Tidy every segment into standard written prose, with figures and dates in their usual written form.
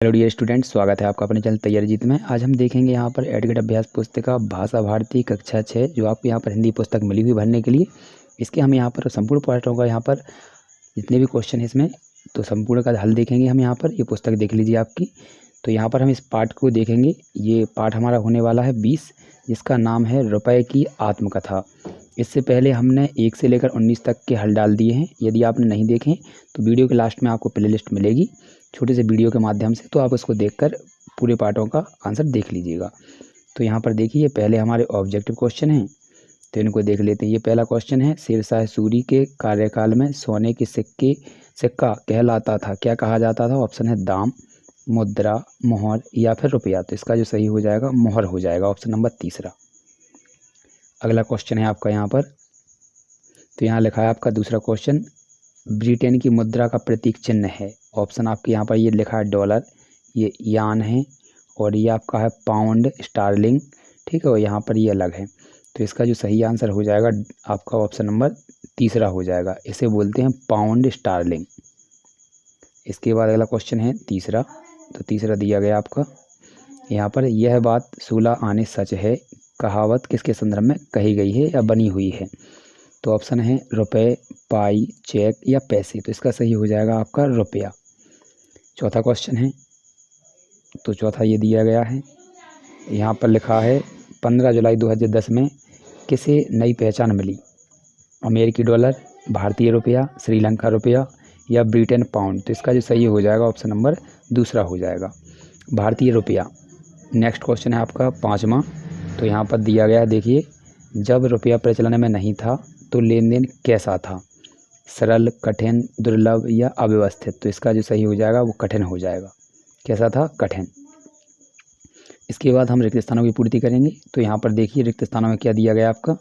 Hello dear student, स्वागत है आपका अपने चैनल तैयारी जीत में। आज हम देखेंगे यहाँ पर एडगेट अभ्यास पुस्तिका भाषा भारती कक्षा 6 जो आपको यहाँ पर हिंदी पुस्तक मिली हुई भरने के लिए। इसके हम यहाँ पर संपूर्ण पाठों का यहाँ पर जितने भी क्वेश्चन है इसमें तो संपूर्ण का हल देखेंगे हम यहाँ पर। ये पुस्तक देख लीजिए आपकी। तो यहाँ पर हम इस पाठ को देखेंगे। ये पाठ हमारा होने वाला है 20, जिसका नाम है रुपए की आत्मकथा। इससे पहले हमने 1 से लेकर 19 तक के हल डाल दिए हैं। यदि आपने नहीं देखे तो वीडियो के लास्ट में आपको प्लेलिस्ट मिलेगी छोटे से वीडियो के माध्यम से, तो आप उसको देखकर पूरे पाठों का आंसर देख लीजिएगा। तो यहाँ पर देखिए, पहले हमारे ऑब्जेक्टिव क्वेश्चन हैं तो इनको देख लेते हैं। ये पहला क्वेश्चन है, शेरशाह सूरी के कार्यकाल में सोने के सिक्का कहलाता था, क्या कहा जाता था? ऑप्शन है दाम, मुद्रा, मोहर या फिर रुपया। तो इसका जो सही हो जाएगा मोहर हो जाएगा, ऑप्शन नंबर तीसरा। अगला क्वेश्चन है आपका यहाँ पर, तो यहाँ लिखा है आपका दूसरा क्वेश्चन, ब्रिटेन की मुद्रा का प्रतीक चिन्ह है। ऑप्शन आपके यहाँ पर ये लिखा है डॉलर, ये यान है और ये आपका है पाउंड स्टार्लिंग, ठीक है, और यहाँ पर ये अलग है। तो इसका जो सही आंसर हो जाएगा आपका ऑप्शन नंबर तीसरा हो जाएगा। इसे बोलते हैं पाउंड स्टार्लिंग। इसके बाद अगला क्वेश्चन है तीसरा, तो तीसरा दिया गया आपका यहाँ पर, यह बात 16 आने सच है कहावत किसके संदर्भ में कही गई है या बनी हुई है? तो ऑप्शन है रुपए, पाई, चेक या पैसे। तो इसका सही हो जाएगा आपका रुपया। चौथा क्वेश्चन है, तो चौथा ये दिया गया है, यहाँ पर लिखा है 15 जुलाई 2010 में किसे नई पहचान मिली? अमेरिकी डॉलर, भारतीय रुपया, श्रीलंका रुपया या ब्रिटेन पाउंड। तो इसका जो सही हो जाएगा ऑप्शन नंबर दूसरा हो जाएगा, भारतीय रुपया। नेक्स्ट क्वेश्चन है आपका पाँचवा, तो यहाँ पर दिया गया है, देखिए, जब रुपया प्रचलन में नहीं था तो लेन देन कैसा था? सरल, कठिन, दुर्लभ या अव्यवस्थित। तो इसका जो सही हो जाएगा वो कठिन हो जाएगा। कैसा था? कठिन। इसके बाद हम रिक्त स्थानों की पूर्ति करेंगे। तो यहाँ पर देखिए रिक्त स्थानों में क्या दिया गया आपका,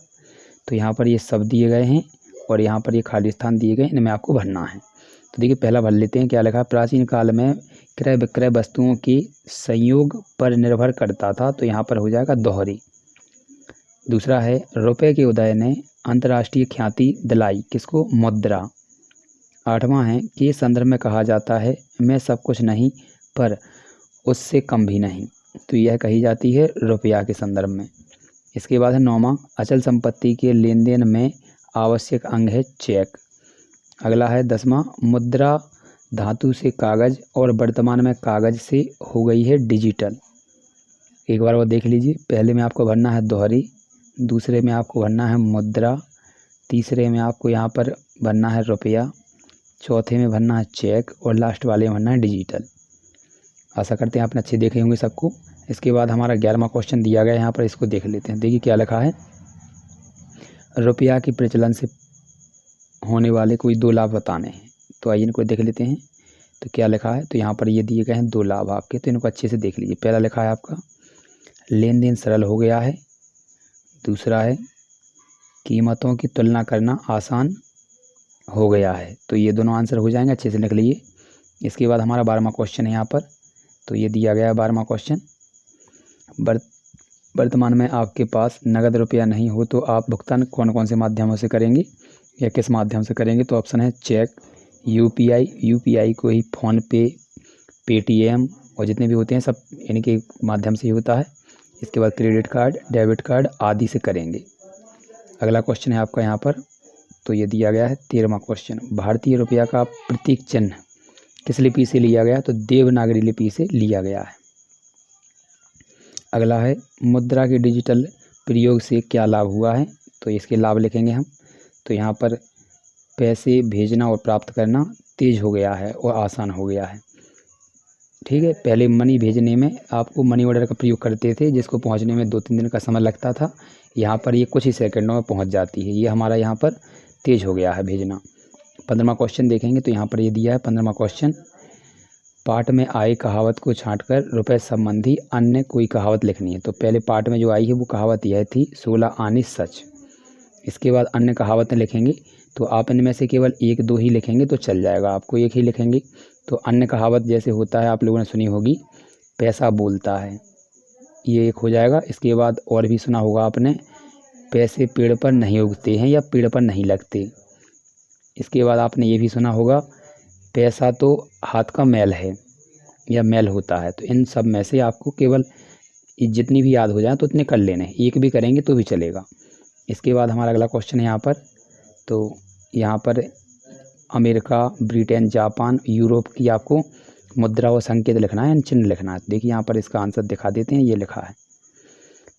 तो यहाँ पर ये सब दिए गए हैं और यहाँ पर ये खाली स्थान दिए गए, इनमें आपको भरना है। तो देखिए पहला भर लेते हैं, क्या लिखा है, प्राचीन काल में क्रय विक्रय वस्तुओं के संयोग पर निर्भर करता था। तो यहाँ पर हो जाएगा दोहरी। दूसरा है, रुपए के उदय ने अंतर्राष्ट्रीय ख्याति दिलाई किसको? मुद्रा। आठवां है, के संदर्भ में कहा जाता है मैं सब कुछ नहीं पर उससे कम भी नहीं। तो यह कही जाती है रुपया के संदर्भ में। इसके बाद है नौवां, अचल संपत्ति के लेन देन में आवश्यक अंग है चेक। अगला है 10वां, मुद्रा धातु से कागज और वर्तमान में कागज से हो गई है डिजिटल। एक बार वो देख लीजिए, पहले में आपको भरना है दोहरी, दूसरे में आपको भरना है मुद्रा, तीसरे में आपको यहाँ पर भरना है रुपया, चौथे में भरना है चेक और लास्ट वाले में भरना है डिजिटल। आशा करते हैं आपने अच्छे देखे होंगे सबको। इसके बाद हमारा 11वां क्वेश्चन दिया गया है यहाँ पर, इसको देख लेते हैं। देखिए क्या लिखा है, रुपया के प्रचलन से होने वाले कोई 2 लाभ बताने हैं। तो आइए इनको देख लेते हैं। तो क्या लिखा है, तो यहाँ पर ये दिए गए हैं 2 लाभ आपके, तो इनको अच्छे से देख लीजिए। पहला लिखा है आपका लेन देन सरल हो गया है, दूसरा है कीमतों की तुलना करना आसान हो गया है। तो ये दोनों आंसर हो जाएंगे, अच्छे से लिख लीजिए। इसके बाद हमारा 12वां क्वेश्चन है यहाँ पर, तो ये दिया गया है 12वां क्वेश्चन, वर्तमान में आपके पास नगद रुपया नहीं हो तो आप भुगतान कौन कौन से माध्यमों से करेंगे या किस माध्यम से करेंगे? तो ऑप्शन है चेक, यूपीआई को ही फ़ोन पे, पेटीएम और जितने भी होते हैं सब इनके माध्यम से ही होता है। इसके बाद क्रेडिट कार्ड, डेबिट कार्ड आदि से करेंगे। अगला क्वेश्चन है आपका यहाँ पर, तो ये दिया गया है 13वां क्वेश्चन, भारतीय रुपया का प्रतीक चिन्ह किस लिपि से लिया गया? तो देवनागरी लिपि से लिया गया है। अगला है, मुद्रा के डिजिटल प्रयोग से क्या लाभ हुआ है? तो इसके लाभ लिखेंगे हम। तो यहाँ पर पैसे भेजना और प्राप्त करना तेज हो गया है और आसान हो गया है, ठीक है। पहले मनी भेजने में आपको मनी ऑर्डर का प्रयोग करते थे, जिसको पहुंचने में 2-3 दिन का समय लगता था। यहाँ पर ये कुछ ही सेकंडों में पहुंच जाती है। ये हमारा यहाँ पर तेज हो गया है भेजना। 15वां क्वेश्चन देखेंगे, तो यहाँ पर ये दिया है 15वां क्वेश्चन, पाठ में आई कहावत को छांटकर रुपए संबंधी अन्य कोई कहावत लिखनी है। तो पहले पाठ में जो आई है वो कहावत यह थी, 16 आने सच। इसके बाद अन्य कहावतें लिखेंगे, तो आप इनमें से केवल 1-2 ही लिखेंगे तो चल जाएगा, आपको एक ही लिखेंगे। तो अन्य कहावत जैसे होता है, आप लोगों ने सुनी होगी, पैसा बोलता है, ये एक हो जाएगा। इसके बाद और भी सुना होगा आपने, पैसे पेड़ पर नहीं उगते हैं या पेड़ पर नहीं लगते। इसके बाद आपने ये भी सुना होगा, पैसा तो हाथ का मैल है। या मेल होता है। तो इन सब में से आपको केवल जितनी भी याद हो जाए तो उतने कर लेने हैं, एक भी करेंगे तो भी चलेगा। इसके बाद हमारा अगला क्वेश्चन है यहाँ पर, तो यहाँ पर अमेरिका, ब्रिटेन, जापान, यूरोप की आपको मुद्रा और संकेत लिखना है, चिन्ह लिखना है। देखिए यहाँ पर इसका आंसर दिखा देते हैं, ये लिखा है।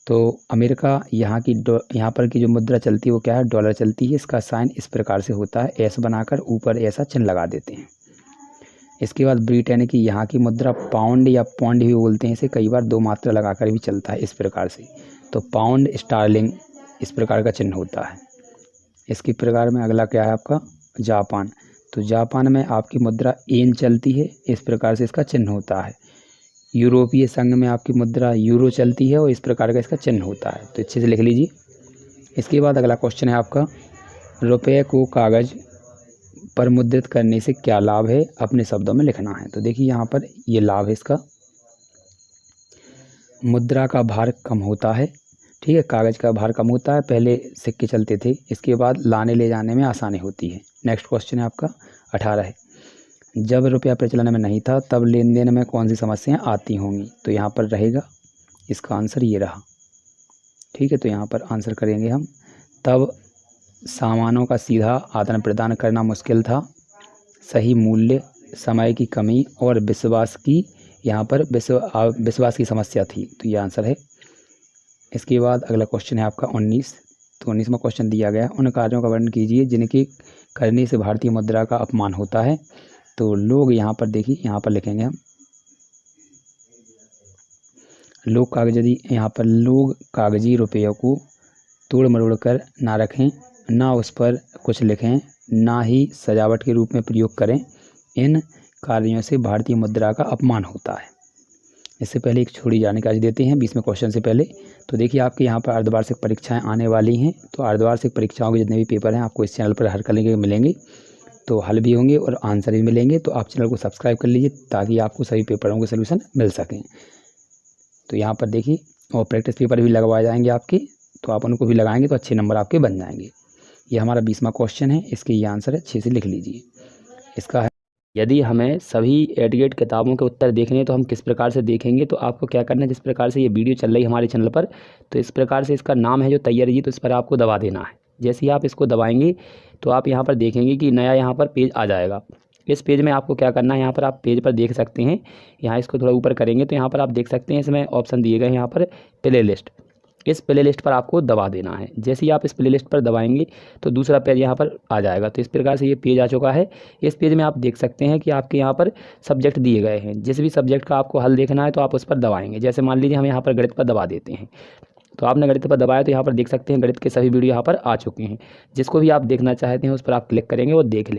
तो अमेरिका यहाँ पर की जो मुद्रा चलती है वो क्या है, डॉलर चलती है। इसका साइन इस प्रकार से होता है, एस बनाकर ऊपर ऐसा चिन्ह लगा देते हैं। इसके बाद ब्रिटेन की यहाँ की मुद्रा पाउंड या पौंड भी बोलते हैं, इसे कई बार दो मात्रा लगाकर भी चलता है इस प्रकार से। तो पाउंड स्टार्लिंग इस प्रकार का चिन्ह होता है। इसके प्रकार में अगला क्या है आपका, जापान। तो जापान में आपकी मुद्रा येन चलती है, इस प्रकार से इसका चिन्ह होता है। यूरोपीय संघ में आपकी मुद्रा यूरो चलती है और इस प्रकार का इसका चिन्ह होता है। तो अच्छे से लिख लीजिए। इसके बाद अगला क्वेश्चन है आपका, रुपये को कागज़ पर मुद्रित करने से क्या लाभ है, अपने शब्दों में लिखना है। तो देखिए यहाँ पर ये लाभ है इसका, मुद्रा का भार कम होता है, ठीक है, कागज़ का भार कम होता है। पहले सिक्के चलते थे, इसके बाद लाने ले जाने में आसानी होती है। नेक्स्ट क्वेश्चन है आपका 18 है, जब रुपया प्रचलन में नहीं था तब लेन देन में कौन सी समस्याएं आती होंगी। तो यहाँ पर रहेगा इसका आंसर ये रहा, ठीक है। तो यहाँ पर आंसर करेंगे हम, तब सामानों का सीधा आदान प्रदान करना मुश्किल था, सही मूल्य, समय की कमी और विश्वास की यहाँ पर विश्वास की समस्या थी। तो ये आंसर है। इसके बाद अगला क्वेश्चन है आपका 19। तो 19वां क्वेश्चन दिया गया है, उन कार्यों का वर्णन कीजिए जिनके करने से भारतीय मुद्रा का अपमान होता है। तो लोग यहाँ पर देखिए, यहाँ पर लिखेंगे हम, लोग कागजी रुपयों को तोड़ मरोड़ कर ना रखें, ना उस पर कुछ लिखें, ना ही सजावट के रूप में प्रयोग करें। इन कार्यों से भारतीय मुद्रा का अपमान होता है। इससे पहले एक छोटी जानकारी देते हैं 20वें क्वेश्चन से पहले। तो देखिए आपके यहाँ पर अर्धवार्षिक परीक्षाएं आने वाली हैं। तो अर्धवार्षिक परीक्षाओं के जितने भी पेपर हैं आपको इस चैनल पर हल करने के मिलेंगे। तो हल भी होंगे और आंसर भी मिलेंगे। तो आप चैनल को सब्सक्राइब कर लीजिए ताकि आपको सभी पेपरों के सलूशन मिल सकें। तो यहाँ पर देखिए, और प्रैक्टिस पेपर भी लगवाए जाएंगे आपके, तो आप उनको भी लगाएंगे तो अच्छे नंबर आपके बन जाएंगे। ये हमारा 20वां क्वेश्चन है, इसके ये आंसर है, अच्छे से लिख लीजिए। इसका है, यदि हमें सभी एडगेट किताबों के उत्तर देखने हैं तो हम किस प्रकार से देखेंगे। तो आपको क्या करना है, जिस प्रकार से ये वीडियो चल रही है हमारे चैनल पर, तो इस प्रकार से इसका नाम है जो तैयारी जी, तो इस पर आपको दबा देना है। जैसे ही आप इसको दबाएंगे तो आप यहाँ पर देखेंगे कि नया यहाँ पर पेज आ जाएगा। इस पेज में आपको क्या करना है, यहाँ पर आप पेज पर देख सकते हैं, यहाँ इसको थोड़ा ऊपर करेंगे तो यहाँ पर आप देख सकते हैं इसमें ऑप्शन दिए गए हैं, यहाँ पर प्ले लिस्ट। इस प्ले लिस्ट पर आपको दबा देना है। जैसे ही आप इस प्ले लिस्ट पर दबाएंगे तो दूसरा पेज यहाँ पर आ जाएगा। तो इस प्रकार से ये पेज आ चुका है। इस पेज में आप देख सकते हैं कि आपके यहाँ पर सब्जेक्ट दिए गए हैं। जिस भी सब्जेक्ट का आपको हल देखना है तो आप उस पर दबाएंगे। जैसे मान लीजिए हम यहाँ पर गणित पर दबा देते हैं, तो आपने गणित पर दबाया तो यहाँ पर देख सकते हैं गणित के सभी वीडियो यहाँ पर आ चुके हैं। जिसको भी आप देखना चाहते हैं उस पर आप क्लिक करेंगे और देख लें।